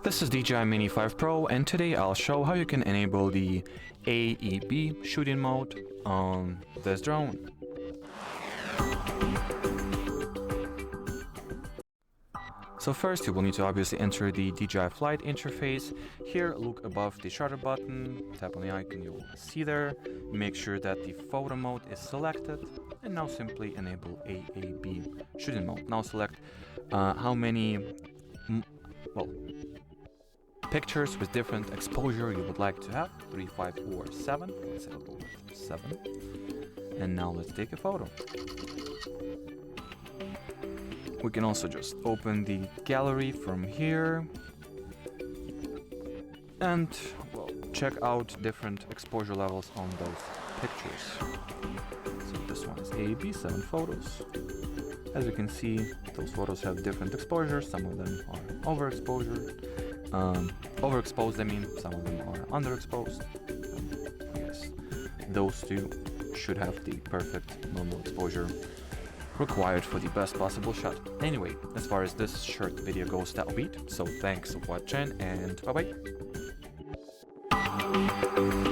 This is DJI Mini 5 Pro, and today I'll show how you can enable the AEB shooting mode on this drone. So first you will need to obviously enter the DJI Flight interface. Here, look above the shutter button, tap on the icon, you will see there. Make sure that the photo mode is selected, and now simply enable AEB shooting mode. Now select how many pictures with different exposure you would like to have, 3, 5, or 7. Let's say 7. And now let's take a photo. We can also just open the gallery from here and check out different exposure levels on those pictures. So this one is AEB, 7 photos. As you can see, those photos have different exposures. Some of them are overexposed, I mean, some of them are underexposed. I guess those two should have the perfect normal exposure required for the best possible shot. Anyway, as far as this short video goes, that'll be it. So thanks for watching, and bye bye.